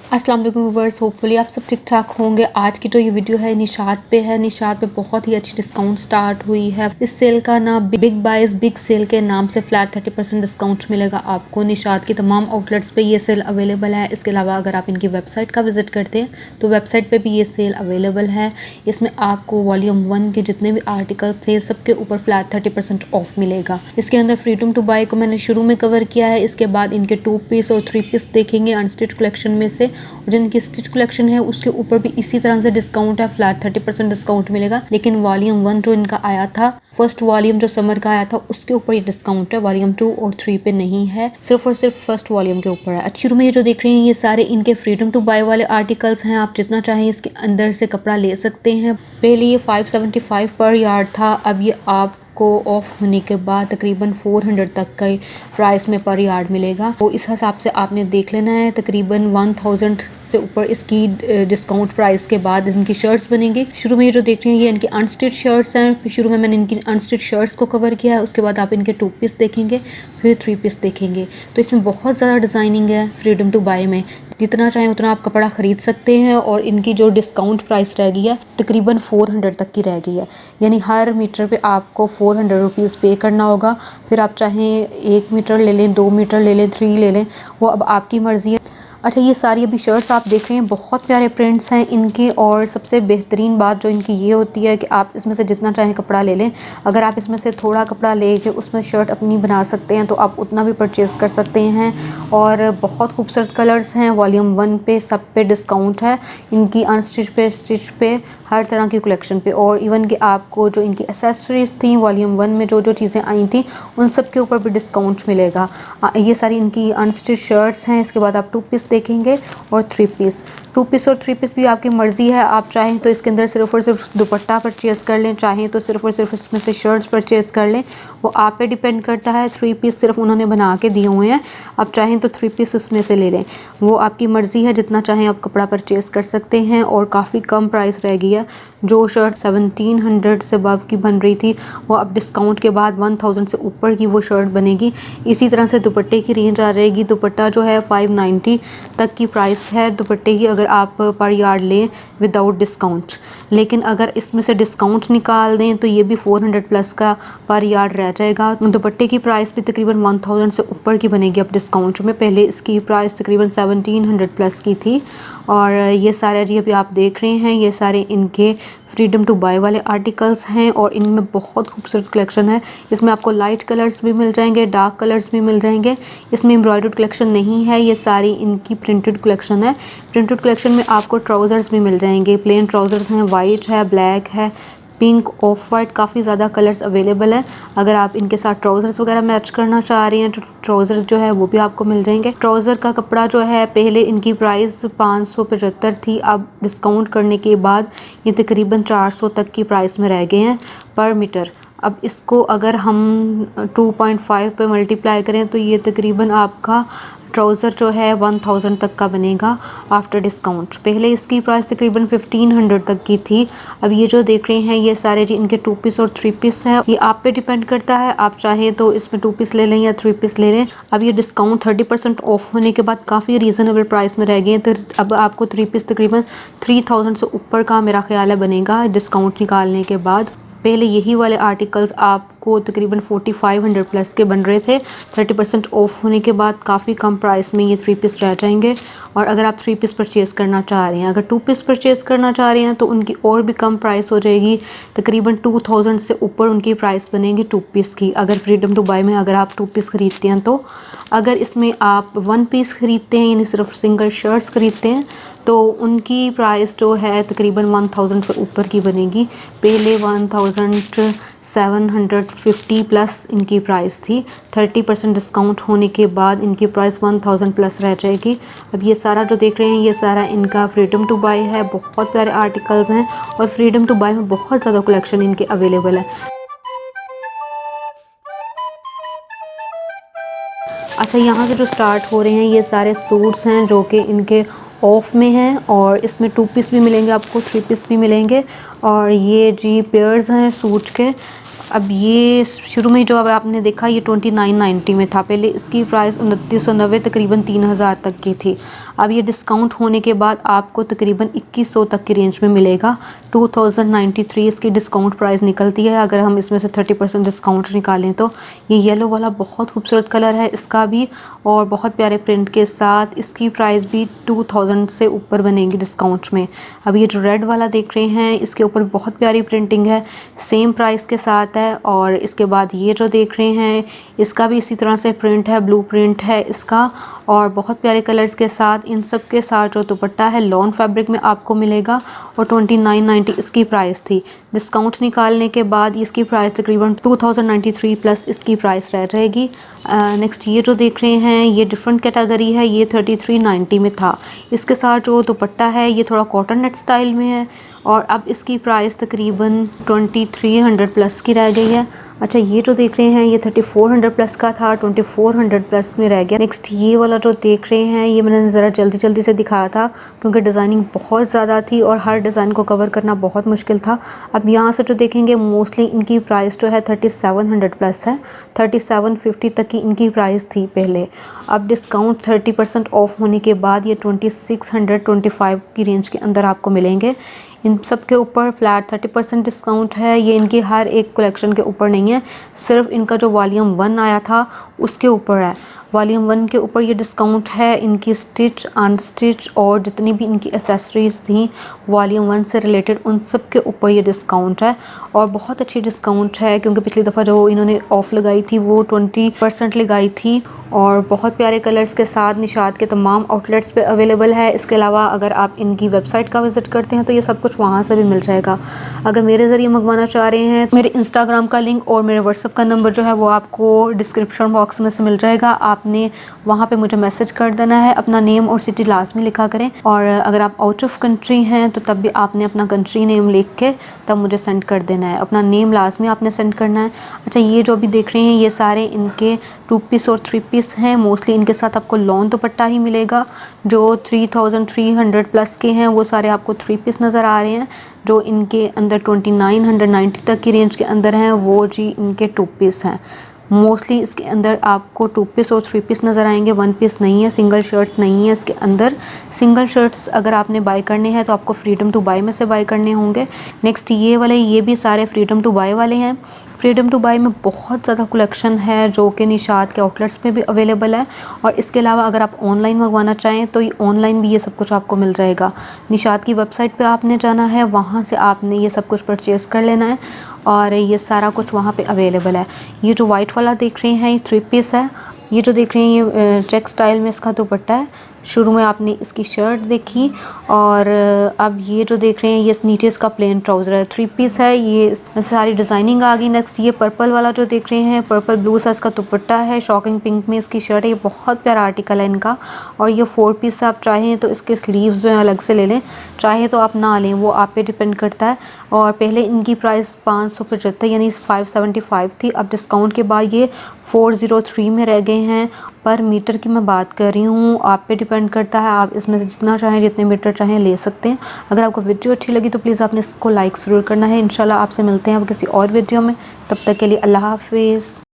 अस्सलाम वालेकुम viewers, hopefully आप सब ठीक ठाक होंगे। आज की जो ये वीडियो है निशात पे है। निशात पे बहुत ही अच्छी डिस्काउंट स्टार्ट हुई है। इस सेल का नाम बिग बाइज बिग सेल के नाम से फ्लैट 30% डिस्काउंट मिलेगा आपको। निशात की तमाम आउटलेट्स पे ये सेल अवेलेबल है। इसके अलावा अगर आप इनकी वेबसाइट का विजिट करते हैं तो वेबसाइट पे भी ये सेल अवेलेबल है। इसमें आपको वॉल्यूम 1 के जितने भी आर्टिकल्स थे सबके ऊपर फ्लैट 30% ऑफ मिलेगा। इसके अंदर फ्रीडम टू बाय को मैंने शुरू में कवर किया है। इसके बाद इनके 2 पीस और 3 पीस देखेंगे अनस्टिच कलेक्शन में से। और जिनकी स्टिच कलेक्शन है उसके ऊपर भी इसी तरह से डिस्काउंट है, फ्लैट 30% डिस्काउंट मिलेगा। लेकिन वॉल्यूम 1 जो इनका आया था, फर्स्ट वॉल्यूम जो समर का आया था, उसके ऊपर ये डिस्काउंट है। वॉल्यूम 2 और 3 पे नहीं है, सिर्फ और सिर्फ फर्स्ट वॉल्यूम के ऊपर है। शुरू में ये जो देख रहे हैं ये सारे इनके फ्रीडम टू बाय वाले आर्टिकल्स हैं। आप जितना चाहें इसके अंदर से कपड़ा ले सकते हैं। पहले ये 575 पर यार्ड था, अब ये आप को ऑफ होने के बाद तकरीबन 400 तक का प्राइस में पर यार्ड मिलेगा। तो इस हिसाब से आपने देख लेना है। तकरीबन 1000 से ऊपर इसकी डिस्काउंट प्राइस के बाद इनकी शर्ट्स बनेंगी। शुरू में ये जो देख रहे हैं ये इनकी अनस्टिच शर्ट्स हैं। शुरू में मैंने इनकी अनस्टिच शर्ट्स को कवर किया है। उसके बाद आप इनके 2 पीस देखेंगे, फिर 3 पीस देखेंगे। तो इसमें बहुत ज़्यादा डिज़ाइनिंग है फ्रीडम टू बाय में। जितना चाहें उतना आप कपड़ा ख़रीद सकते हैं। और इनकी जो डिस्काउंट प्राइस रह गई है तकरीबन 400 तक की रह गई है। यानी हर मीटर पे आपको 400 रुपीज़ पे करना होगा। फिर आप चाहें 1 मीटर ले लें, 2 मीटर ले लें, 3 ले लें, वो अब आपकी मर्ज़ी है। अच्छा, ये सारी अभी शर्ट्स आप देख रहे हैं, बहुत प्यारे प्रिंट्स हैं इनके। और सबसे बेहतरीन बात जो इनकी ये होती है कि आप इसमें से जितना चाहें कपड़ा ले लें। अगर आप इसमें से थोड़ा कपड़ा लेके उसमें शर्ट अपनी बना सकते हैं तो आप उतना भी परचेज़ कर सकते हैं। और बहुत खूबसूरत कलर्स हैं। वॉल्यूम 1 पे सब पे डिस्काउंट है। इनकी अनस्टिच पे, स्टिच पे, हर तरह की कलेक्शन पे। और इवन कि आपको जो इनकी एसेसरीज थी वॉल्यूम 1 में जो चीज़ें आई थी उन सब के ऊपर भी डिस्काउंट मिलेगा। ये सारी इनकी अनस्टिच शर्ट्स हैं। इसके बाद आप 2 पीस देखेंगे और 3 पीस। 2 पीस और 3 पीस भी आपकी मर्ज़ी है। आप चाहें तो इसके अंदर सिर्फ और सिर्फ दुपट्टा परचेज़ कर लें, चाहें तो सिर्फ और सिर्फ इसमें से शर्ट्स परचेज़ कर लें, वो आप पे डिपेंड करता है। 3 पीस सिर्फ उन्होंने बना के दिए हुए हैं। आप चाहें तो 3 पीस उसमें से ले लें, वो आपकी मर्ज़ी है। जितना चाहें आप कपड़ा परचेज़ कर सकते हैं। और काफ़ी कम प्राइस रह गई है। जो शर्ट 1700 से अबव की बन रही थी वो अब डिस्काउंट के बाद 1000 से ऊपर की वो शर्ट बनेगी। इसी तरह से दुपट्टे की रेंज आ जाएगी। दुपट्टा जो है 590 तक की प्राइस है दुपट्टे की, अगर आप पर यार्ड लें विदाउट डिस्काउंट। लेकिन अगर इसमें से डिस्काउंट निकाल दें तो ये भी 400 प्लस का पर यार्ड रह जाएगा। दुपट्टे की प्राइस भी तकरीबन 1000 से ऊपर की बनेगी अब डिस्काउंट में। पहले इसकी प्राइस तकरीबन 1700 प्लस की थी। और ये सारे जी अभी आप देख रहे हैं ये सारे इनके फ्रीडम टू बाय वाले आर्टिकल्स हैं। और इनमें बहुत खूबसूरत कलेक्शन है। इसमें आपको लाइट कलर्स भी मिल जाएंगे, डार्क कलर्स भी मिल जाएंगे। इसमें एम्ब्रॉयडर्ड कलेक्शन नहीं है, ये सारी इनकी प्रिंटेड कलेक्शन है। प्रिंटेड कलेक्शन में आपको ट्राउज़र्स भी मिल जाएंगे। प्लेन ट्राउज़र्स हैं, वाइट है, ब्लैक है, पिंक, ऑफ वाइट, काफ़ी ज़्यादा कलर्स अवेलेबल हैं। अगर आप इनके साथ ट्राउज़र्स वगैरह मैच करना चाह रही हैं तो ट्राउज़र जो है वो भी आपको मिल जाएंगे। ट्राउज़र का कपड़ा जो है पहले इनकी प्राइस 575 थी, अब डिस्काउंट करने के बाद ये तकरीबन 400 तक की प्राइस में रह गए हैं पर मीटर। अब इसको अगर हम 2.5 पे मल्टीप्लाई करें तो ये तकरीबन आपका ट्राउज़र जो है 1000 तक का बनेगा आफ्टर डिस्काउंट। पहले इसकी प्राइस तकरीबन 1500 तक की थी। अब ये जो देख रहे हैं ये सारे जी इनके 2 पीस और 3 पीस है। ये आप पे डिपेंड करता है, आप चाहें तो इसमें 2 पीस ले लें या 3 पीस ले लें। अब ये डिस्काउंट 30% ऑफ होने के बाद काफ़ी रीज़नेबल प्राइस में रह गए हैं। तो अब आपको 3 पीस तकरीबन 3000 से ऊपर का मेरा ख्याल है बनेगा डिस्काउंट निकालने के बाद। पहले यही वाले आर्टिकल्स आपको तकरीबन 4500 प्लस के बन रहे थे। 30% ऑफ होने के बाद काफ़ी कम प्राइस में ये 3 पीस रह जाएंगे। और अगर आप 3 पीस परचेज़ करना चाह रहे हैं, अगर 2 पीस परचेज़ करना चाह रहे हैं तो उनकी और भी कम प्राइस हो जाएगी। तकरीबन 2000 से ऊपर उनकी प्राइस बनेगी 2 पीस की। अगर फ्रीडम टू बाय में अगर आप 2 पीस ख़रीदते हैं तो। अगर इसमें आप 1 पीस ख़रीदते हैं यानी सिर्फ सिंगल शर्ट्स ख़रीदते हैं तो उनकी प्राइस जो है तकरीबन 1000 से ऊपर की बनेगी। पहले 1750 प्लस इनकी प्राइस थी। 30% डिस्काउंट होने के बाद इनकी प्राइस 1000 प्लस रह जाएगी। अब ये सारा जो देख रहे हैं ये सारा इनका फ्रीडम टू बाय है। बहुत प्यारे आर्टिकल्स हैं और फ्रीडम टू बाय में बहुत ज़्यादा कलेक्शन इनके अवेलेबल है। अच्छा, यहाँ से जो स्टार्ट हो रहे हैं ये सारे सूट्स हैं जो कि इनके ऑफ में हैं। और इसमें 2 पीस भी मिलेंगे आपको, 3 पीस भी मिलेंगे। और ये जी पेयर्स हैं सूट के। अब ये शुरू में जो अब आपने देखा ये 2990 में था। पहले इसकी प्राइस 2990 तकरीबन 3000 तक की थी। अब ये डिस्काउंट होने के बाद आपको तकरीबन 2100 तक की रेंज में मिलेगा। 2093 इसकी डिस्काउंट प्राइस निकलती है। अगर हम इसमें से 30% डिस्काउंट निकालें तो ये येलो वाला बहुत खूबसूरत कलर है इसका भी, और बहुत प्यारे प्रिंट के साथ इसकी प्राइस भी 2000 से ऊपर बनेगी डिस्काउंट में। अब ये जो रेड वाला देख रहे हैं इसके ऊपर बहुत प्यारी प्रिंटिंग है, सेम प्राइस के साथ है। और इसके बाद ये जो देख रहे हैं इसका भी इसी तरह से प्रिंट है, ब्लू प्रिंट है इसका, और बहुत प्यारे कलर्स के साथ। इन सब के साथ जो दुपट्टा है लॉन फैब्रिक में आपको मिलेगा और 2990 इसकी प्राइस थी। डिस्काउंट निकालने के बाद इसकी प्राइस तकरीबन 2093 प्लस इसकी प्राइस रह जाएगी। नेक्स्ट ये जो देख रहे हैं ये डिफरेंट कैटेगरी है, ये 3390 में था। इसके साथ जो दुपट्टा है ये थोड़ा कॉटन नेट स्टाइल में है और अब इसकी प्राइस तकरीबन 2300 प्लस की रह गई है। अच्छा ये जो देख रहे हैं ये 3400 प्लस का था, 2400 प्लस में रह गया। नेक्स्ट ये वाला जो देख रहे हैं ये मैंने ज़रा जल्दी जल्दी से दिखाया था क्योंकि डिज़ाइनिंग बहुत ज़्यादा थी और हर डिज़ाइन को कवर करना बहुत मुश्किल था। अब यहाँ से जो देखेंगे मोस्टली इनकी प्राइस जो है 3700 प्लस है, 3750 तक की इनकी प्राइस थी पहले। अब डिस्काउंट 30% ऑफ होने के बाद ये 2625 की रेंज के अंदर आपको मिलेंगे। इन सब के ऊपर फ्लैट 30% डिस्काउंट है। ये इनकी हर एक कलेक्शन के ऊपर नहीं है, सिर्फ इनका जो वॉल्यूम 1 आया था उसके ऊपर है। वॉल्यूम 1 के ऊपर ये डिस्काउंट है। इनकी स्टिच, अनस्टिच और जितनी भी इनकी एसेसरीज़ थी वॉल्यूम 1 से रिलेटेड उन सब के ऊपर ये डिस्काउंट है और बहुत अच्छी डिस्काउंट है क्योंकि पिछली दफ़ा जो इन्होंने ऑफ़ लगाई थी वो 20% लगाई थी और बहुत प्यारे कलर्स के साथ निशात के तमाम आउटलेट्स पे अवेलेबल है। इसके अलावा अगर आप इनकी वेबसाइट का विज़िट करते हैं तो ये सब कुछ वहाँ से भी मिल जाएगा। अगर मेरे ज़रिए मंगवाना चाह रहे हैं तो मेरे इंस्टाग्राम का लिंक और मेरे व्हाट्सअप का नंबर जो है वो आपको डिस्क्रिप्शन बॉक्स में से मिल जाएगा। आपने वहाँ पे मुझे मैसेज कर देना है, अपना नेम और सिटी लाजमी लिखा करें। और अगर आप आउट ऑफ कंट्री हैं तो तब भी आपने अपना कंट्री नेम लिख के तब मुझे सेंड कर देना है, अपना नेम लाजमी आपने सेंड करना है। अच्छा ये जो भी देख रहे हैं ये सारे इनके 2 पीस और 3 पीस हैं। मोस्टली इनके साथ आपको लॉन दुपट्टा ही मिलेगा। जो 3300 प्लस के हैं वो सारे आपको 3 पीस नज़र आ रहे हैं। जो इनके अंदर 2990 तक की रेंज के अंदर हैं वो जी इनके 2 पीस हैं। मोस्टली इसके अंदर आपको 2 पीस और 3 पीस नज़र आएंगे, 1 पीस नहीं है, सिंगल शर्ट्स नहीं है इसके अंदर। सिंगल शर्ट्स अगर आपने बाय करने हैं तो आपको फ्रीडम टू बाय में से बाय करने होंगे। नेक्स्ट ये वाले ये भी सारे फ्रीडम टू बाय वाले हैं। फ्रीडम टू बाय में बहुत ज़्यादा कलेक्शन है जो कि निशात के आउटलेट्स में भी अवेलेबल है और इसके अलावा अगर आप ऑनलाइन मंगवाना चाहें तो ये ऑनलाइन भी ये सब कुछ आपको मिल जाएगा। निशात की वेबसाइट पे आपने जाना है, वहाँ से आपने ये सब कुछ परचेज़ कर लेना है और ये सारा कुछ वहाँ पे अवेलेबल है। ये जो वाइट वाला देख रहे हैं ये 3 पीस है। ये जो देख रहे हैं ये चेक स्टाइल में इसका दुपट्टा है। शुरू में आपने इसकी शर्ट देखी और अब ये जो देख रहे हैं ये नीचे इसका प्लेन ट्राउज़र है, 3 पीस है। ये सारी डिज़ाइनिंग आ गई। नेक्स्ट ये पर्पल वाला जो देख रहे हैं पर्पल ब्लू सा इसका दुपट्टा है, शॉकिंग पिंक में इसकी शर्ट है। ये बहुत प्यारा आर्टिकल है इनका और ये 4 पीस आप चाहें तो इसके स्लीव्स जो है अलग से ले लें, चाहे तो आप ना लें, वो आप पे डिपेंड करता है। और पहले इनकी प्राइस 575 यानी 575 थी, अब डिस्काउंट के बाद ये 403 में रह गए हैं। पर मीटर की मैं बात कर रही हूँ, आप पे डिपेंड करता है, आप इसमें से जितना चाहें जितने मीटर चाहें ले सकते हैं। अगर आपको वीडियो अच्छी लगी तो प्लीज़ आपने इसको लाइक ज़रूर करना है। इंशाल्लाह आपसे मिलते हैं अब किसी और वीडियो में, तब तक के लिए अल्लाह हाफिज़।